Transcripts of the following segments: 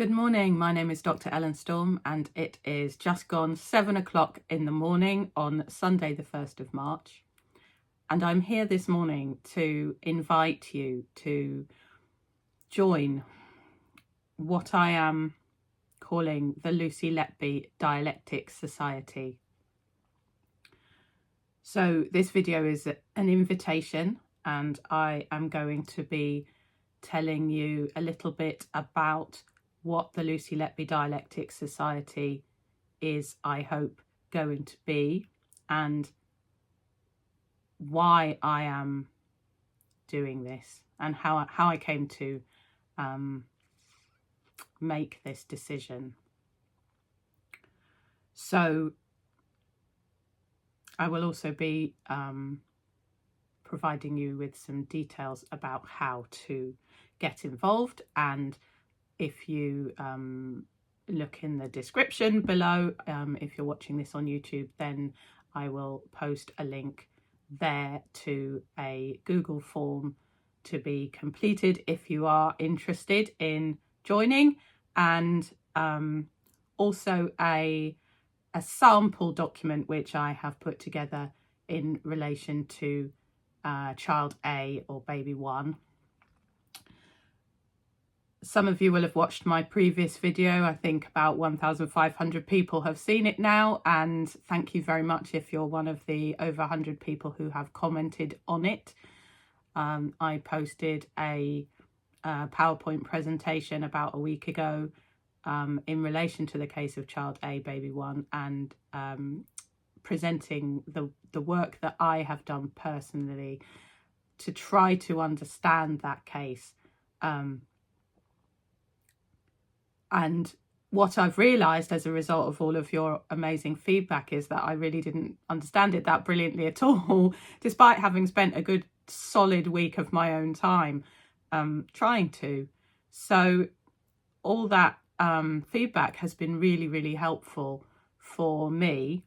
Good morning, my name is Dr. Ellen Storm and it is just gone 7 o'clock in the morning on Sunday the 1st of March, and I'm here this morning to invite you to join what I am calling the Lucy Letby Dialectic Society. So this video is an invitation and I am going to be telling you a little bit about what the Lucy Letby Dialectic Society is, I hope, going to be, and why I am doing this and how I came to make this decision. So I will also be providing you with some details about how to get involved, and if you look in the description below, if you're watching this on YouTube, then I will post a link there to a Google form to be completed if you are interested in joining, and also a sample document which I have put together in relation to child A or baby 1. Some of you will have watched my previous video. I think about 1,500 people have seen it now, and thank you very much if you're one of the over 100 people who have commented on it. I posted a PowerPoint presentation about a week ago in relation to the case of child A, baby 1, and presenting the work that I have done personally to try to understand that case. And what I've realised as a result of all of your amazing feedback is that I really didn't understand it that brilliantly at all, despite having spent a good solid week of my own time trying to. So all that feedback has been really, really helpful for me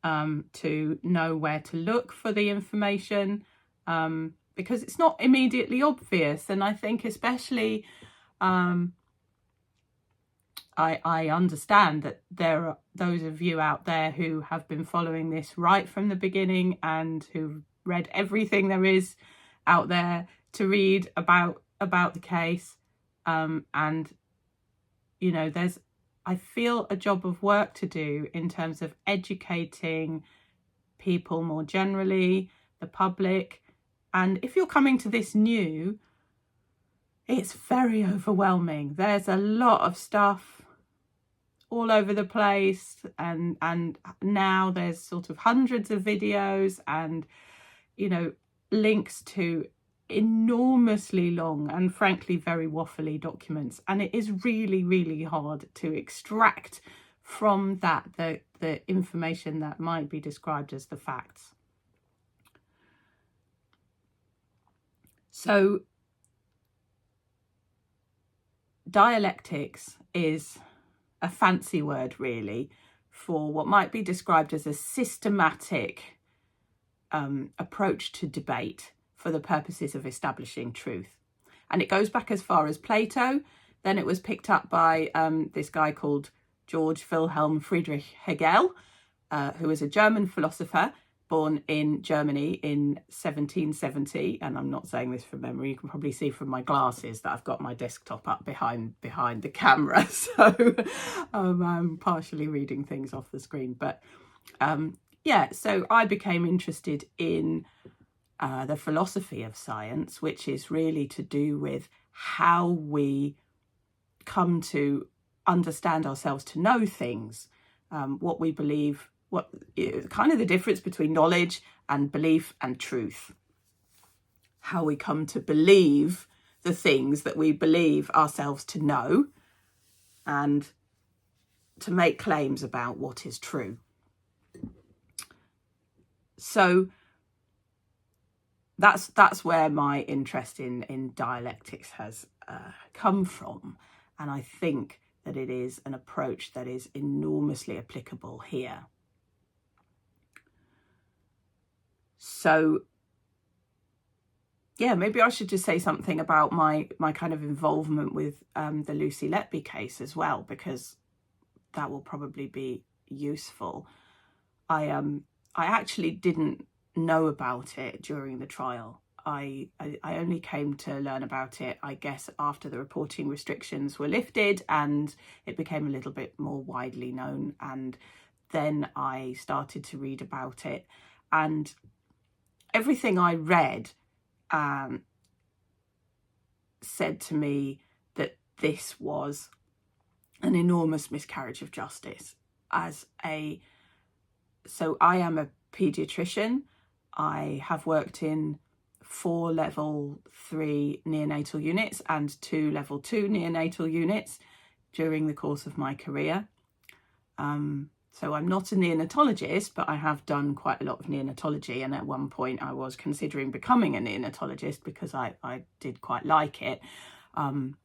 to know where to look for the information, because it's not immediately obvious. And I think especially I understand that there are those of you out there who have been following this right from the beginning and who've read everything there is out there to read about the case. And, you know, I feel a job of work to do in terms of educating people more generally, the public. And if you're coming to this new, it's very overwhelming. There's a lot of stuff all over the place, and now there's sort of hundreds of videos and, you know, links to enormously long and frankly very waffly documents, and it is really, really hard to extract from that the information that might be described as the facts. So dialectics is a fancy word really for what might be described as a systematic approach to debate for the purposes of establishing truth. And it goes back as far as Plato. Then it was picked up by this guy called Georg Wilhelm Friedrich Hegel, who was a German philosopher born in Germany in 1770, and I'm not saying this from memory. You can probably see from my glasses that I've got my desktop up behind the camera, so I'm partially reading things off the screen. But yeah, so I became interested in the philosophy of science, which is really to do with how we come to understand ourselves, to know things, what we believe, what kind of the difference between knowledge and belief and truth, how we come to believe the things that we believe ourselves to know and to make claims about what is true. So that's where my interest in dialectics has come from, and I think that it is an approach that is enormously applicable here. So yeah, maybe I should just say something about my kind of involvement with the Lucy Letby case as well, because that will probably be useful. I actually didn't know about it during the trial. I only came to learn about it, I guess, after the reporting restrictions were lifted and it became a little bit more widely known. And then I started to read about it, and everything I read said to me that this was an enormous miscarriage of justice. So I am a paediatrician. I have worked in 4 level 3 neonatal units and 2 level 2 neonatal units during the course of my career. So I'm not a neonatologist, but I have done quite a lot of neonatology, and at one point I was considering becoming a neonatologist because I did quite like it. And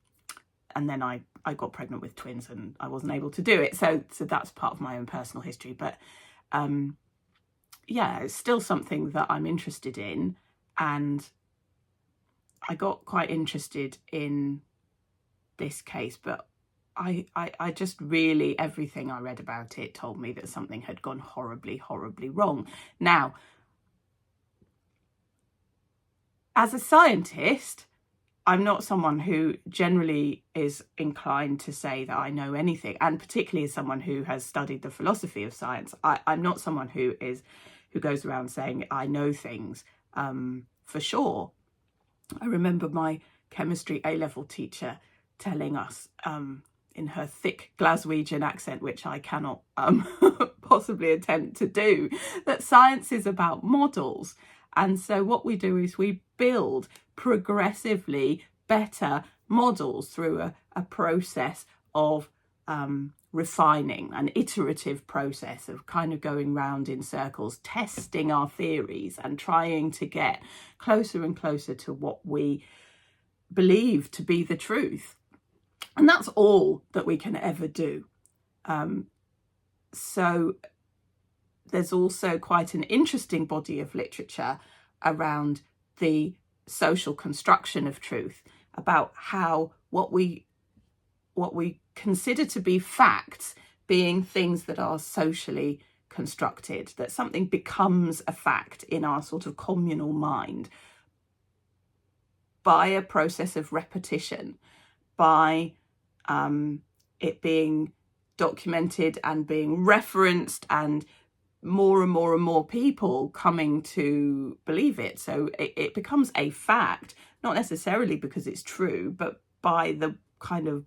then I got pregnant with twins and I wasn't able to do it. So that's part of my own personal history. But yeah, it's still something that I'm interested in. And I got quite interested in this case, but I just really, everything I read about it told me that something had gone horribly, horribly wrong. Now, as a scientist, I'm not someone who generally is inclined to say that I know anything, and particularly as someone who has studied the philosophy of science, I'm not someone who goes around saying I know things for sure. I remember my chemistry A-level teacher telling us in her thick Glaswegian accent, which I cannot possibly attempt to do, that science is about models. And so what we do is we build progressively better models through a process of refining, an iterative process of kind of going round in circles, testing our theories and trying to get closer and closer to what we believe to be the truth. And that's all that we can ever do. So there's also quite an interesting body of literature around the social construction of truth, about how what we consider to be facts being things that are socially constructed, that something becomes a fact in our sort of communal mind by a process of repetition, by it being documented and being referenced, and more and more and more people coming to believe it. So it becomes a fact, not necessarily because it's true, but by the kind of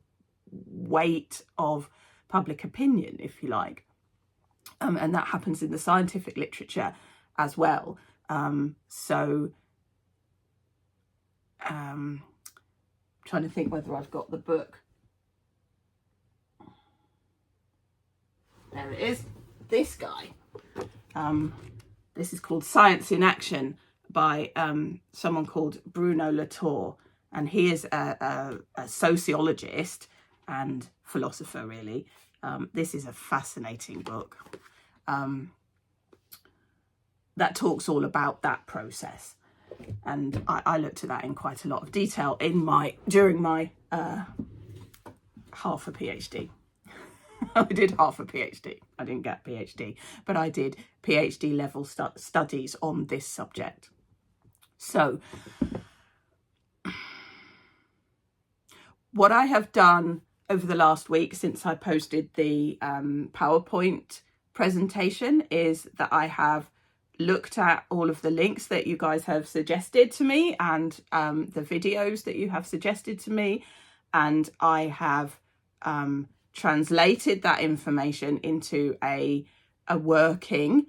weight of public opinion, if you like. And that happens in the scientific literature as well. Trying to think whether I've got the book. There it is. This guy. This is called Science in Action by someone called Bruno Latour, and he is a sociologist and philosopher, really. This is a fascinating book that talks all about that process, and I looked at that in quite a lot of detail during my half a PhD. I did half a PhD. I didn't get a PhD, but I did PhD level studies on this subject. So what I have done over the last week since I posted the PowerPoint presentation is that I have looked at all of the links that you guys have suggested to me, and the videos that you have suggested to me, and I have translated that information into a working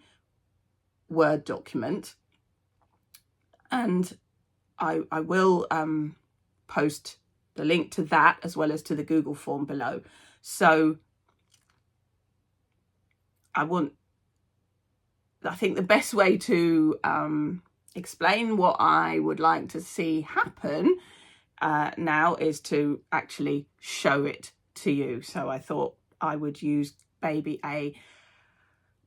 Word document, and I will post the link to that as well as to the Google form below. So I think the best way to explain what I would like to see happen now is to actually show it to you. So I thought I would use baby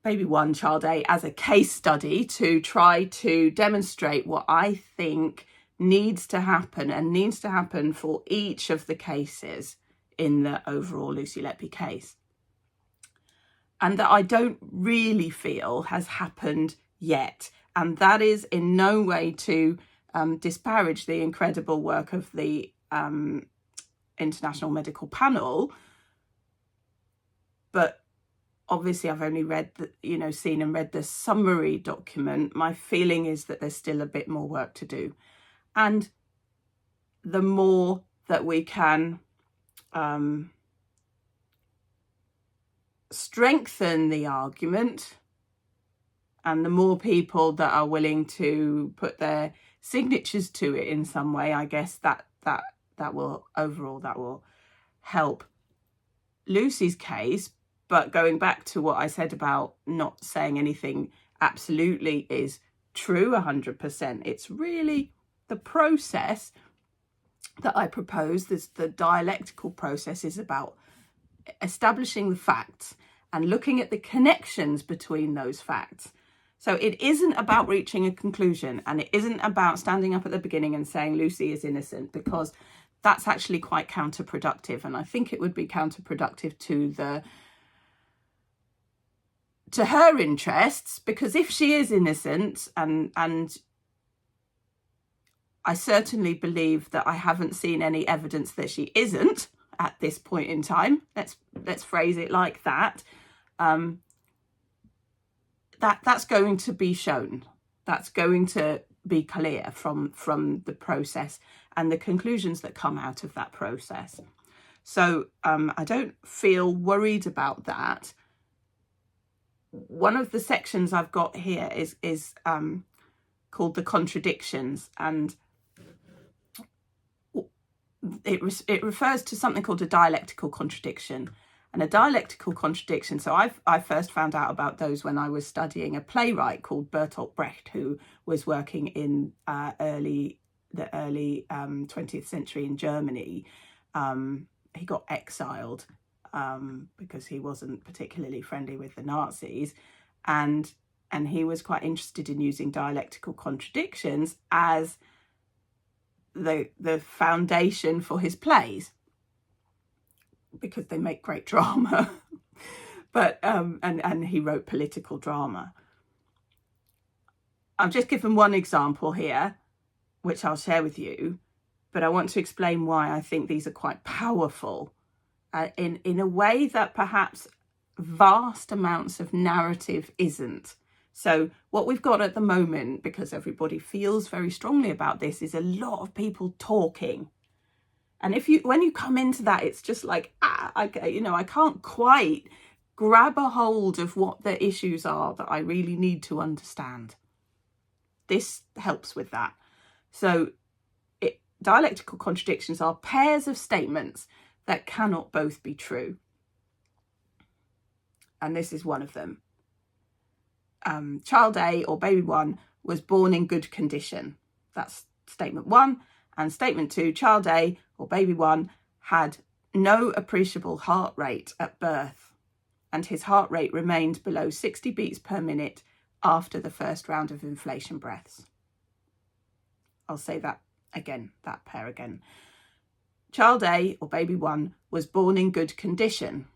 one, child A, as a case study to try to demonstrate what I think needs to happen, and needs to happen for each of the cases in the overall Lucy Letby case, and that I don't really feel has happened yet. And that is in no way to disparage the incredible work of the International Medical Panel, but obviously I've only read the, seen and read the summary document. My feeling is that there's still a bit more work to do. And the more that we can strengthen the argument, and the more people that are willing to put their signatures to it in some way, I guess that will help Lucy's case. But going back to what I said about not saying anything absolutely is true 100%, it's really the process that I propose. The dialectical process is about establishing the facts and looking at the connections between those facts. So it isn't about reaching a conclusion, and it isn't about standing up at the beginning and saying Lucy is innocent, because that's actually quite counterproductive. And I think it would be counterproductive to her interests, because if she is innocent, and I certainly believe that I haven't seen any evidence that she isn't at this point in time, let's phrase it like that, that's going to be shown. That's going to be clear from the process and the conclusions that come out of that process. So I don't feel worried about that. One of the sections I've got here is called the contradictions, and it refers to something called a dialectical contradiction. And a dialectical contradiction, so I first found out about those when I was studying a playwright called Bertolt Brecht, who was working in the early 20th century in Germany. He got exiled because he wasn't particularly friendly with the Nazis, and he was quite interested in using dialectical contradictions as the foundation for his plays, because they make great drama. But and he wrote political drama. I've just given one example here, which I'll share with you, but I want to explain why I think these are quite powerful in a way that perhaps vast amounts of narrative isn't. So what we've got at the moment, because everybody feels very strongly about this, is a lot of people talking. And when you come into that, it's just like, I can't quite grab a hold of what the issues are that I really need to understand. This helps with that. So dialectical contradictions are pairs of statements that cannot both be true. And this is one of them. Child A, or baby 1, was born in good condition. That's statement 1. And statement 2, child A, or baby 1, had no appreciable heart rate at birth, and his heart rate remained below 60 beats per minute after the first round of inflation breaths. I'll say that again, that pair again. Child A, or baby 1, was born in good condition,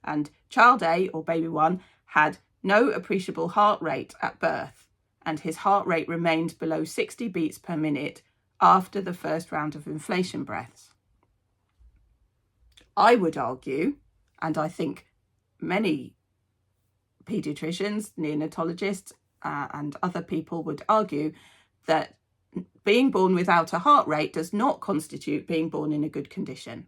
and child A, or baby 1, had no appreciable heart rate at birth, and his heart rate remained below 60 beats per minute after the first round of inflation breaths. I would argue, and I think many paediatricians, neonatologists, and other people would argue, that being born without a heart rate does not constitute being born in a good condition.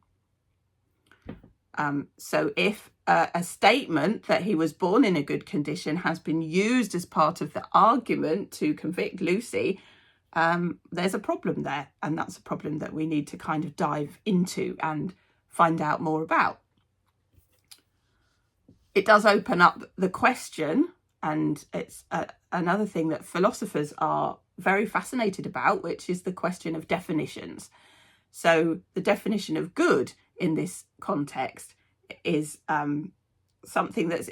So if a statement that he was born in a good condition has been used as part of the argument to convict Lucy, there's a problem there, and that's a problem that we need to kind of dive into and find out more about. It does open up the question, and it's another thing that philosophers are very fascinated about, which is the question of definitions. So the definition of good in this context is something that's,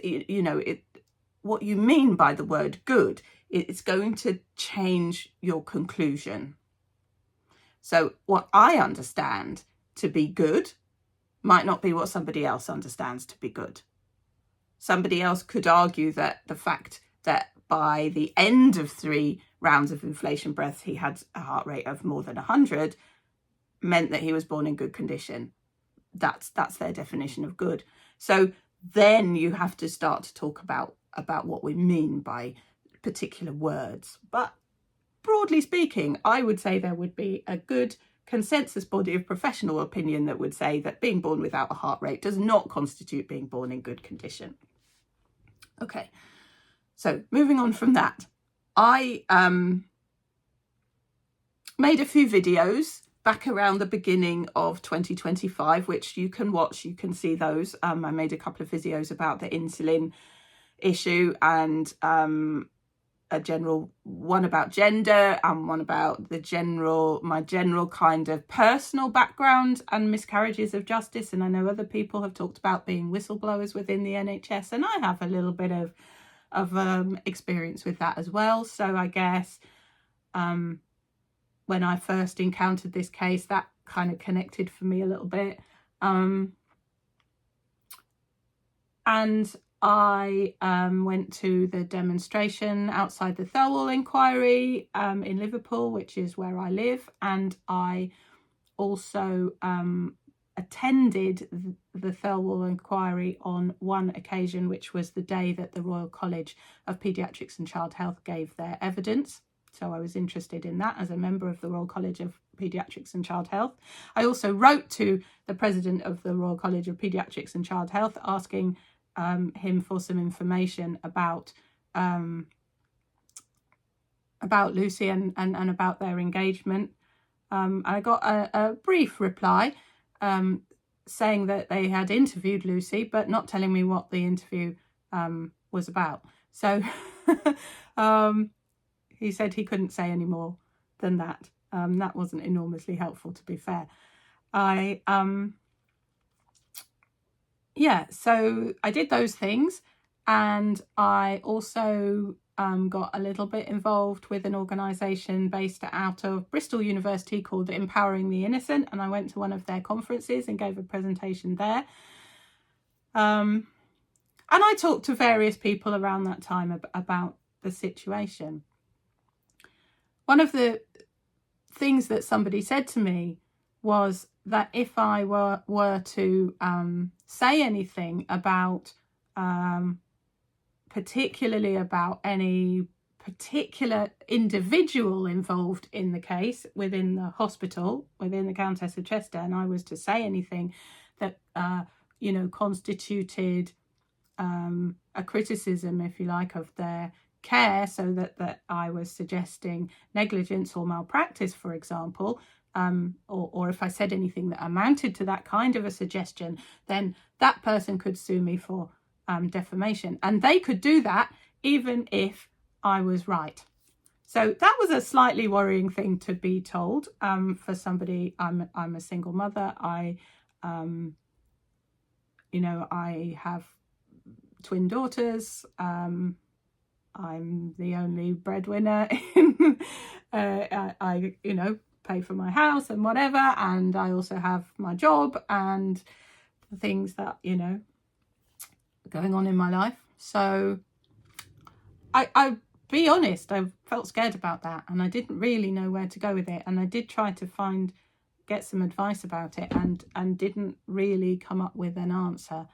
what you mean by the word good, it's going to change your conclusion. So what I understand to be good might not be what somebody else understands to be good. Somebody else could argue that the fact that by the end of 3 rounds of inflation breaths, he had a heart rate of more than 100 meant that he was born in good condition. That's their definition of good. So then you have to start to talk about what we mean by particular words. But broadly speaking, I would say there would be a good consensus body of professional opinion that would say that being born without a heart rate does not constitute being born in good condition. Okay, so moving on from that, I made a few videos back around the beginning of 2025, which you can watch. You can see those. I made a couple of videos about the insulin issue and a general one about gender and one about my general kind of personal background and miscarriages of justice. And I know other people have talked about being whistleblowers within the NHS, and I have a little bit of experience with that as well. So I guess when I first encountered this case, that kind of connected for me a little bit. And I went to the demonstration outside the Thirlwall inquiry in Liverpool, which is where I live. And I also attended the Thirlwall inquiry on one occasion, which was the day that the Royal College of Paediatrics and Child Health gave their evidence. So I was interested in that as a member of the Royal College of Paediatrics and Child Health. I also wrote to the president of the Royal College of Paediatrics and Child Health asking him for some information about Lucy and about their engagement. I got a brief reply saying that they had interviewed Lucy, but not telling me what the interview was about. So he said he couldn't say any more than that. That wasn't enormously helpful, to be fair. So I did those things, and I also got a little bit involved with an organisation based out of Bristol University called Empowering the Innocent, and I went to one of their conferences and gave a presentation there. And I talked to various people around that time about the situation. One of the things that somebody said to me was that if I were to say anything about, particularly about any particular individual involved in the case within the hospital, within the Countess of Chester, and I was to say anything that, constituted a criticism, if you like, of their care, so that I was suggesting negligence or malpractice, for example, or if I said anything that amounted to that kind of a suggestion, then that person could sue me for defamation, and they could do that even if I was right. So that was a slightly worrying thing to be told for somebody. I'm a single mother. I have twin daughters. I'm the only breadwinner. I pay for my house and whatever, and I also have my job and the things that going on in my life. So I be honest, I felt scared about that, and I didn't really know where to go with it, and I did try to get some advice about it, and didn't really come up with an answer.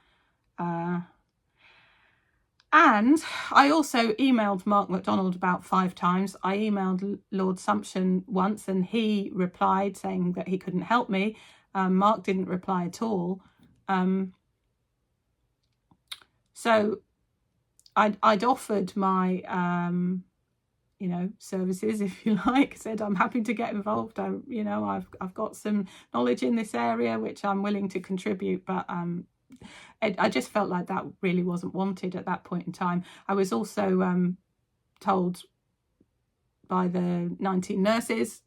And I also emailed Mark MacDonald about 5 times. I emailed Lord Sumption once, and he replied saying that he couldn't help me. Mark didn't reply at all. So I'd offered my, services, if you like. Said I'm happy to get involved. I've got some knowledge in this area which I'm willing to contribute, but I just felt like that really wasn't wanted at that point in time. I was also told by the 19 nurses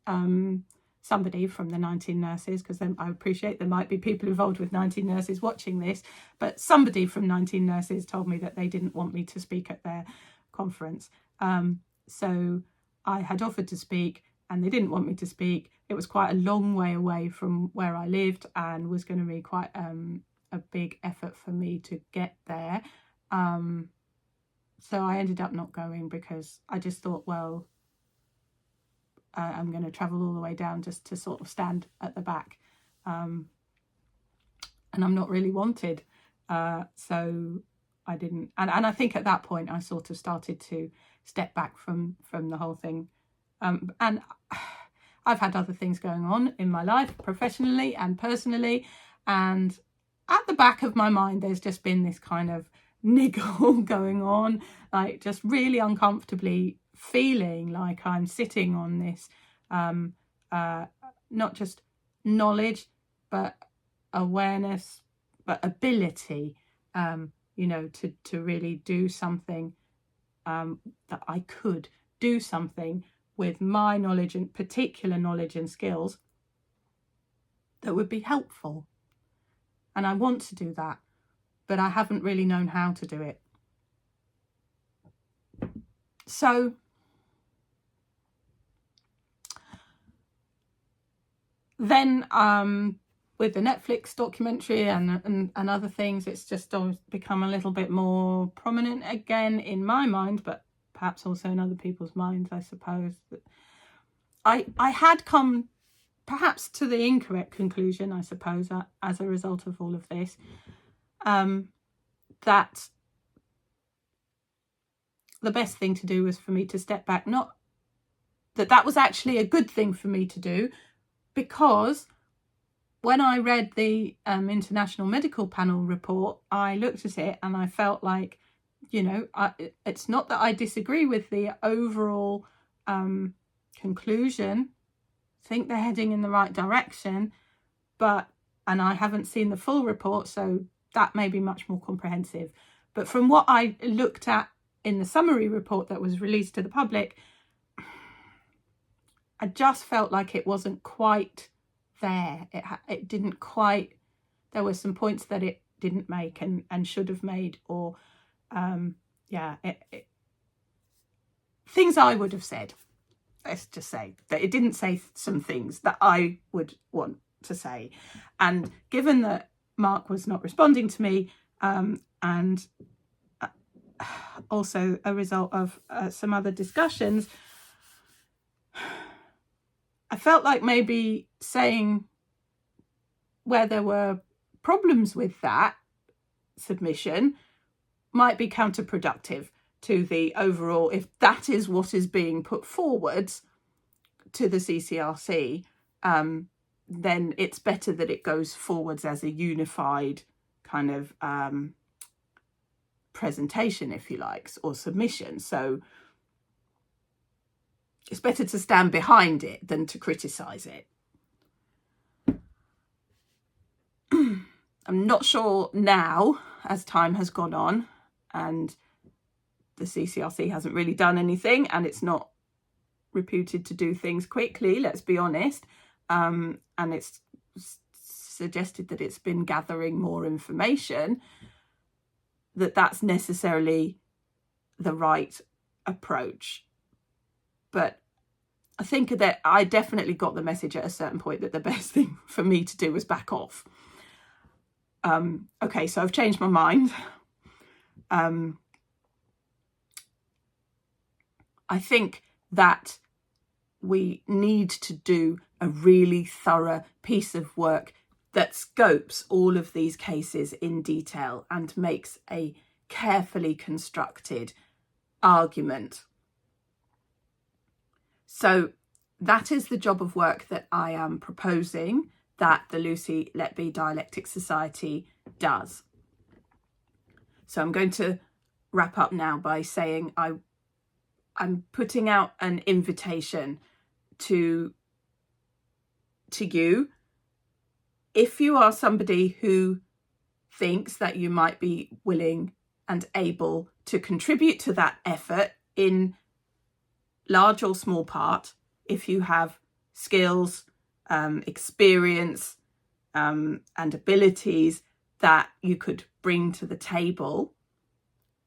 somebody from the 19 nurses, because I appreciate there might be people involved with 19 nurses watching this, but somebody from 19 nurses told me that they didn't want me to speak at their conference. So I had offered to speak and they didn't want me to speak. It was quite a long way away from where I lived and was going to be quite a big effort for me to get there. So I ended up not going because I just thought, well, I'm going to travel all the way down just to sort of stand at the back. And I'm not really wanted. So I didn't. And I think at that point I sort of started to step back from the whole thing. And I've had other things going on in my life, professionally and personally. And at the back of my mind, there's just been this kind of niggle going on, like just really uncomfortably feeling like I'm sitting on this, not just knowledge, but awareness, but ability, to really do something, that I could do something with my knowledge and particular knowledge and skills that would be helpful. And I want to do that, but I haven't really known how to do it. So then with the Netflix documentary and other things, it's just become a little bit more prominent again in my mind, but perhaps also in other people's minds, I suppose. I had come perhaps to the incorrect conclusion, I suppose, as a result of all of this, that the best thing to do was for me to step back. Not that was actually a good thing for me to do, because when I read the International Medical Panel report, I looked at it and I felt like, it's not that I disagree with the overall conclusion. I think they're heading in the right direction, and I haven't seen the full report, so that may be much more comprehensive. But from what I looked at in the summary report that was released to the public, I just felt like it wasn't quite there. It didn't quite, there were some points that it didn't make and should have made, or things I would have said. Let's just say that it didn't say some things that I would want to say. And given that Mark was not responding to me, and also a result of some other discussions, I felt like maybe saying where there were problems with that submission might be counterproductive to the overall, if that is what is being put forwards to the CCRC, then it's better that it goes forwards as a unified kind of presentation, if you like, or submission. So it's better to stand behind it than to criticise it. I'm not sure now, as time has gone on, and the CCRC hasn't really done anything, and it's not reputed to do things quickly, let's be honest, and it's suggested that it's been gathering more information, that's necessarily the right approach. But I think that I definitely got the message at a certain point that the best thing for me to do was back off. Okay, so I've changed my mind. I think that we need to do a really thorough piece of work that scopes all of these cases in detail and makes a carefully constructed argument. So that is the job of work that I am proposing that the Lucy Letby Dialectic Society does. So I'm going to wrap up now by saying I'm putting out an invitation to you. If you are somebody who thinks that you might be willing and able to contribute to that effort in large or small part, if you have skills, experience and abilities that you could bring to the table.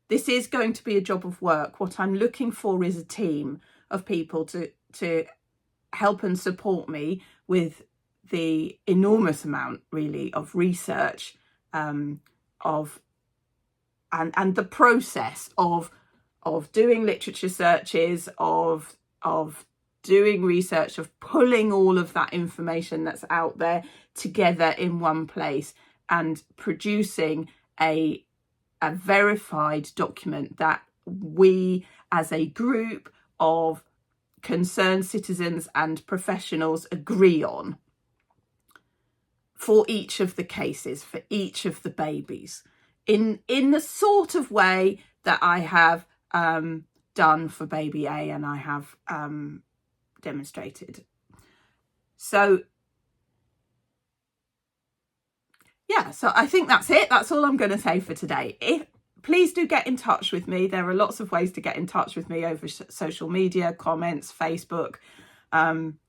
This is going to be a job of work. What I'm looking for is a team of people to help and support me with the enormous amount, really, of research and the process of doing literature searches, of doing research, of pulling all of that information that's out there together in one place and producing a verified document that we as a group of concerned citizens and professionals agree on for each of the cases, for each of the babies, in the sort of way that I have done for baby A and I have demonstrated. So yeah, so I think that's it. That's all I'm going to say for today. Please do get in touch with me. There are lots of ways to get in touch with me over social media, comments, Facebook. And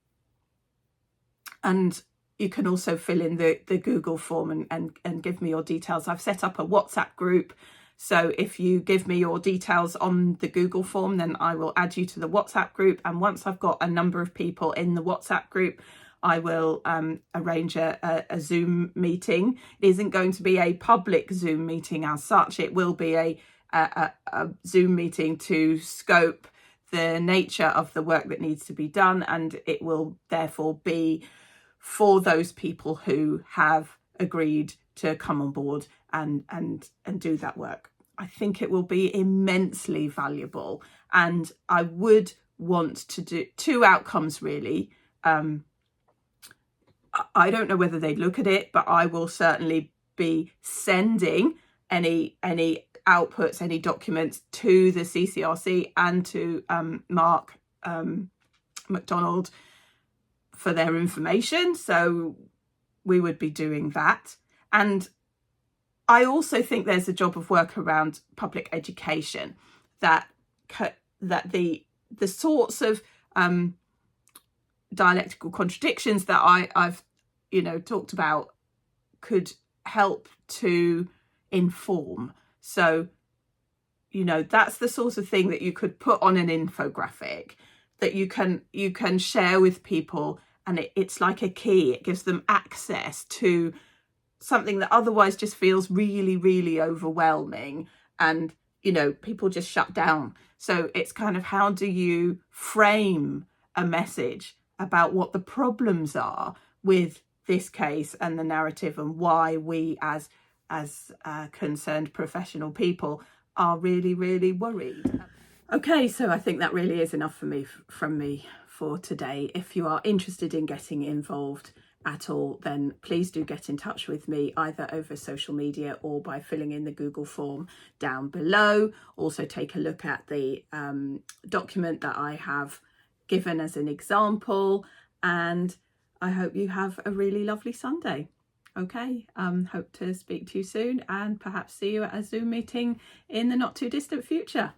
you can also fill in the Google form and give me your details. I've set up a WhatsApp group. So if you give me your details on the Google form, then I will add you to the WhatsApp group. And once I've got a number of people in the WhatsApp group, I will arrange a Zoom meeting. It isn't going to be a public Zoom meeting as such. It will be a Zoom meeting to scope the nature of the work that needs to be done. And it will therefore be for those people who have agreed to come on board and do that work. I think it will be immensely valuable. And I would want to do two outcomes, really. I don't know whether they'd look at it, but I will certainly be sending any outputs, any documents to the CCRC and to Mark MacDonald for their information. So we would be doing that. And I also think there's a job of work around public education, that the sorts of dialectical contradictions that I've talked about could help to inform. So that's the sort of thing that you could put on an infographic that you can share with people, and it's like a key. It gives them access to something that otherwise just feels really, really overwhelming, and people just shut down. So it's kind of, how do you frame a message about what the problems are with this case and the narrative, and why we as concerned professional people are really, really worried. Okay, so I think that really is enough from me for today. If you are interested in getting involved at all, then please do get in touch with me either over social media or by filling in the Google form down below. Also take a look at the document that I have given as an example, and I hope you have a really lovely Sunday. Okay, hope to speak to you soon and perhaps see you at a Zoom meeting in the not too distant future.